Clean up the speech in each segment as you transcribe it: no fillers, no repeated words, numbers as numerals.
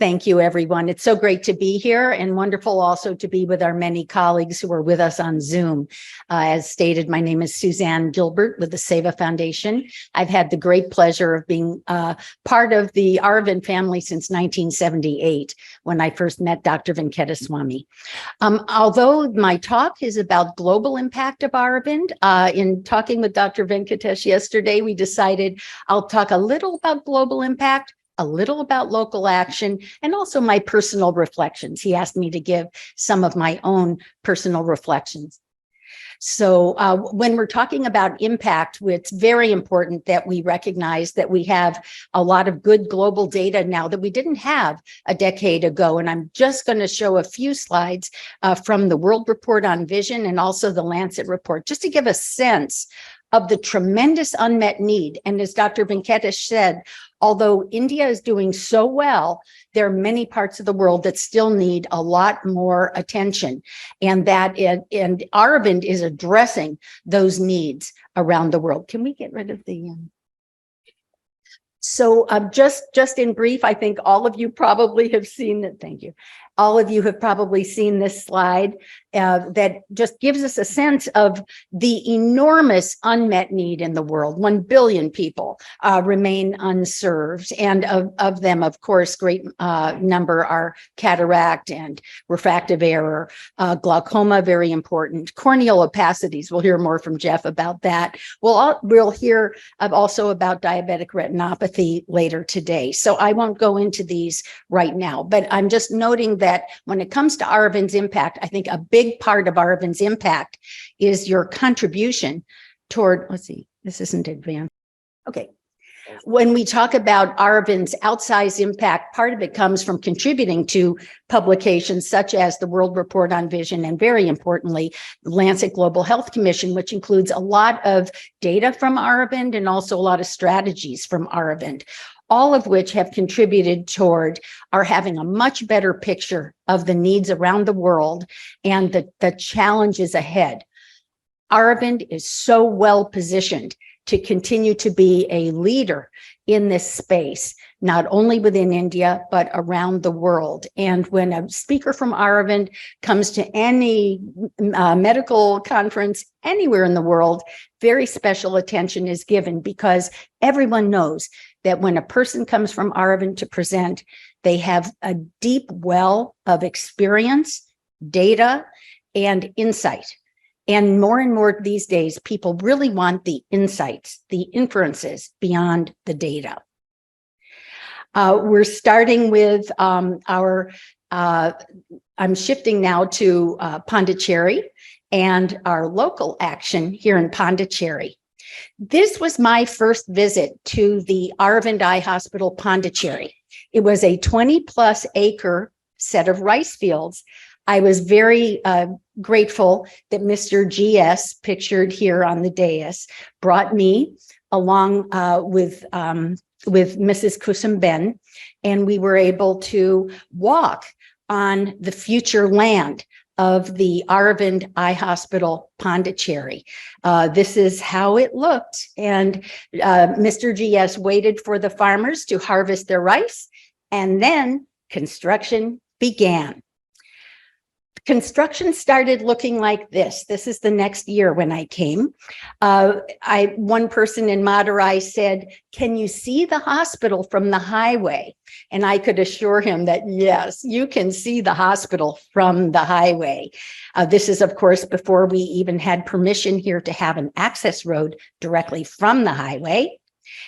Thank you, everyone. It's so great to be here and wonderful also to be with our many colleagues who are with us on Zoom. As stated, my name is Suzanne Gilbert with the SEVA Foundation. I've had the great pleasure of being part of the Aravind family since 1978, when I first met Dr. Venkateswamy. Although my talk is about global impact of Aravind, in talking with Dr. Venkatesh yesterday, we decided I'll talk a little about global impact, a little about local action, and also my personal reflections. He asked me to give some of my own personal reflections. So when we're talking about impact, it's very important that we recognize that we have a lot of good global data now that we didn't have a decade ago. And I'm just going to show a few slides from the World Report on Vision and also the Lancet report, just to give a sense of the tremendous unmet need. And as Dr. Venkatesh said, although India is doing so well, there are many parts of the world that still need a lot more attention. And Aravind is addressing those needs around the world. Can we get rid of the... So just in brief, I think all of you probably have seen it. Thank you. All of you have probably seen this slide that just gives us a sense of the enormous unmet need in the world. 1 billion people remain unserved. And of them, of course, great number are cataract and refractive error, glaucoma, very important, corneal opacities. We'll hear more from Jeff about that. We'll hear also about diabetic retinopathy later today. So I won't go into these right now, but I'm just noting that when it comes to Aravind's impact, I think a big part of Aravind's impact is your contribution toward, let's see, this isn't advanced. Okay. When we talk about Aravind's outsized impact, part of it comes from contributing to publications such as the World Report on Vision and, very importantly, the Lancet Global Health Commission, which includes a lot of data from Aravind and also a lot of strategies from Aravind, all of which have contributed toward our having a much better picture of the needs around the world and the challenges ahead. Aravind is so well positioned to continue to be a leader in this space, not only within India, but around the world. And when a speaker from Aravind comes to any medical conference anywhere in the world, very special attention is given, because everyone knows that when a person comes from Aravind to present, they have a deep well of experience, data, and insight. And more these days, people really want the insights, the inferences beyond the data. We're starting with I'm shifting now to Pondicherry and our local action here in Pondicherry. This was my first visit to the Aravind Eye Hospital, Pondicherry. It was a 20+ acre set of rice fields. I was very grateful that Mr. GS, pictured here on the dais, brought me along with Mrs. Kusumben, and we were able to walk on the future land of the Aravind Eye Hospital, Pondicherry. This is how it looked. And Mr. GS waited for the farmers to harvest their rice, and then construction began. Construction started looking like this. This is the next year when I came. One person in Madurai said, "Can you see the hospital from the highway?" And I could assure him that, yes, you can see the hospital from the highway. This is, of course, before we even had permission here to have an access road directly from the highway.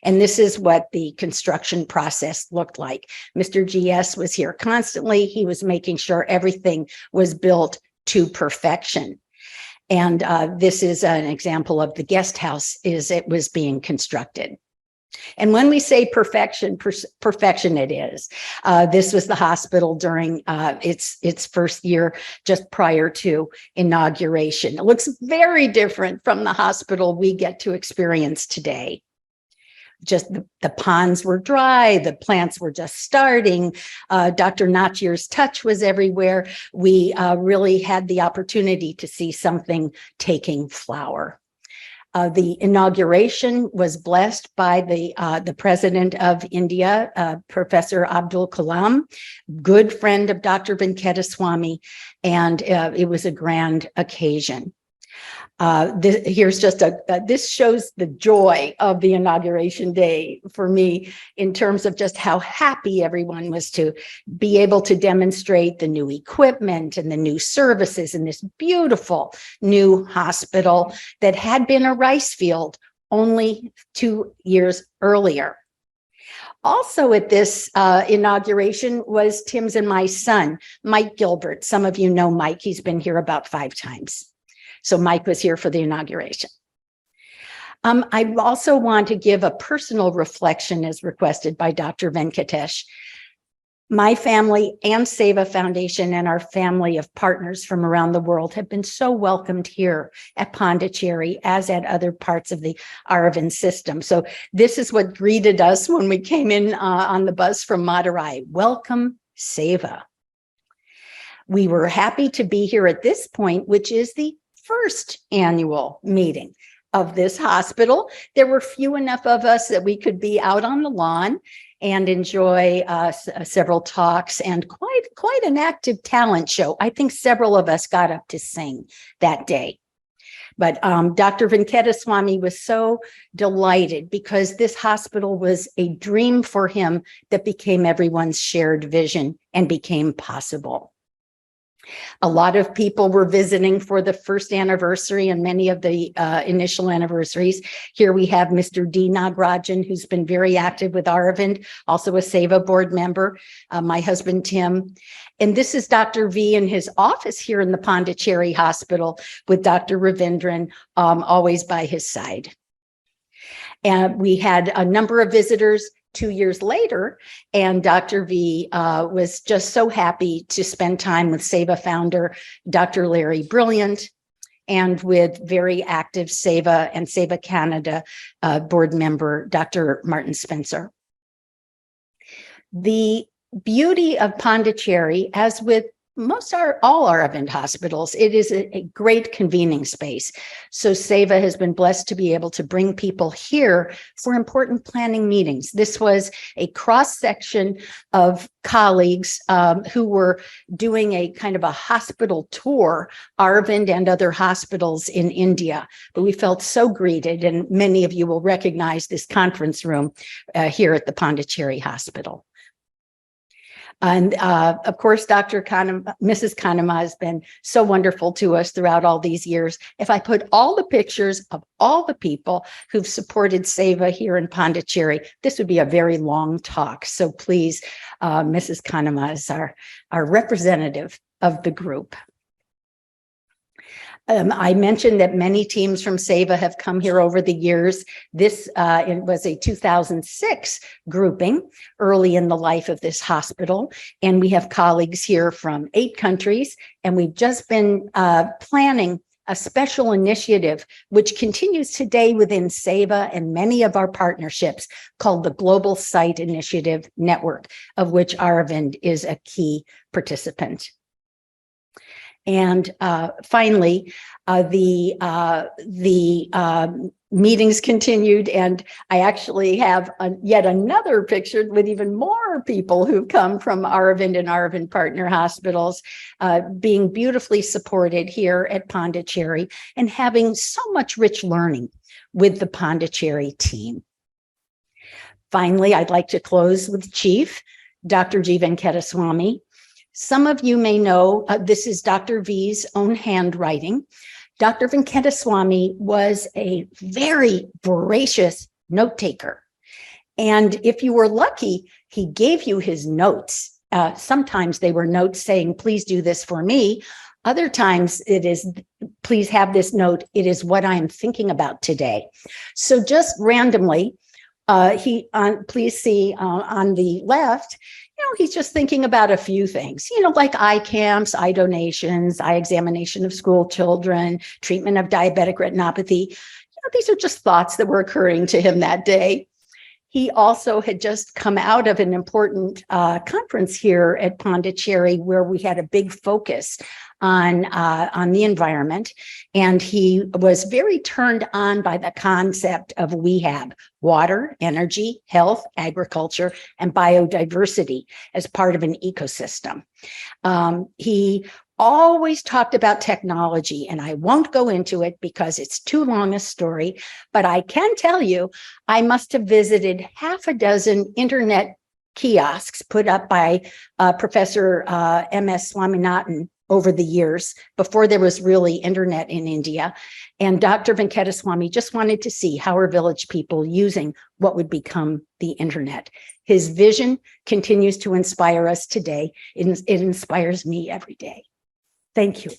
And this is what the construction process looked like. Mr. GS was here constantly. He was making sure everything was built to perfection. And this is an example of the guest house as it was being constructed. And when we say perfection, perfection it is. This was the hospital during its first year, just prior to inauguration. It looks very different from the hospital we get to experience today. Just the ponds were dry, the plants were just starting. Dr. Natier's touch was everywhere. We really had the opportunity to see something taking flower. The inauguration was blessed by the president of India, Professor Abdul Kalam, good friend of Dr. Venkateswamy, and it was a grand occasion. This shows the joy of the inauguration day for me in terms of just how happy everyone was to be able to demonstrate the new equipment and the new services in this beautiful new hospital that had been a rice field only 2 years earlier. Also at this inauguration was Tim's and my son, Mike Gilbert. Some of you know Mike. He's been here about 5 times. So Mike was here for the inauguration. I also want to give a personal reflection as requested by Dr. Venkatesh. My family and Seva Foundation and our family of partners from around the world have been so welcomed here at Pondicherry as at other parts of the Aravind system. So this is what greeted us when we came in on the bus from Madurai. Welcome, Seva. We were happy to be here at this point, which is the first annual meeting of this hospital. There were few enough of us that we could be out on the lawn and enjoy several talks and quite an active talent show. I think several of us got up to sing that day. But Dr. Venkateswamy was so delighted because this hospital was a dream for him that became everyone's shared vision and became possible. A lot of people were visiting for the first anniversary and many of the initial anniversaries. Here we have Mr. D. Nagarajan, who's been very active with Aravind, also a Seva board member, my husband, Tim. And this is Dr. V in his office here in the Pondicherry Hospital with Dr. Ravindran always by his side. And we had a number of visitors 2 years later, and Dr. V was just so happy to spend time with Seva founder, Dr. Larry Brilliant, and with very active Seva and Seva Canada board member, Dr. Martin Spencer. The beauty of Pondicherry, as with all Aravind hospitals, it is a great convening space. So Seva has been blessed to be able to bring people here for important planning meetings. This was a cross-section of colleagues who were doing a kind of a hospital tour, Aravind and other hospitals in India. But we felt so greeted, and many of you will recognize this conference room here at the Pondicherry Hospital. And of course, Mrs. Kanema has been so wonderful to us throughout all these years. If I put all the pictures of all the people who've supported Seva here in Pondicherry, this would be a very long talk. So please, Mrs. Kanema is our representative of the group. I mentioned that many teams from Seva have come here over the years. This it was a 2006 grouping early in the life of this hospital. And we have colleagues here from 8 countries. And we've just been planning a special initiative, which continues today within Seva and many of our partnerships, called the Global Site Initiative Network, of which Aravind is a key participant. And finally, the meetings continued, and I actually have yet another picture with even more people who come from Aravind and Aravind partner hospitals, being beautifully supported here at Pondicherry and having so much rich learning with the Pondicherry team. Finally, I'd like to close with Chief Dr. G. Venkateswamy. Some of you may know this is Dr. V's own handwriting. Dr. Venkateswamy was a very voracious note taker. And if you were lucky, he gave you his notes. Sometimes they were notes saying, please do this for me. Other times it is, please have this note. It is what I'm thinking about today. So just randomly, please see on the left, he's just thinking about a few things, like eye camps, eye donations, eye examination of school children, treatment of diabetic retinopathy. These are just thoughts that were occurring to him that day. He also had just come out of an important conference here at Pondicherry where we had a big focus on the environment. And he was very turned on by the concept of we have water, energy, health, agriculture, and biodiversity as part of an ecosystem. He always talked about technology, and I won't go into it because it's too long a story, but I can tell you, I must have visited half a dozen internet kiosks put up by Professor M.S. Swaminathan over the years before there was really internet in India. And Dr. Venkataswamy just wanted to see how are village people using what would become the internet. His vision continues to inspire us today. It inspires me every day. Thank you.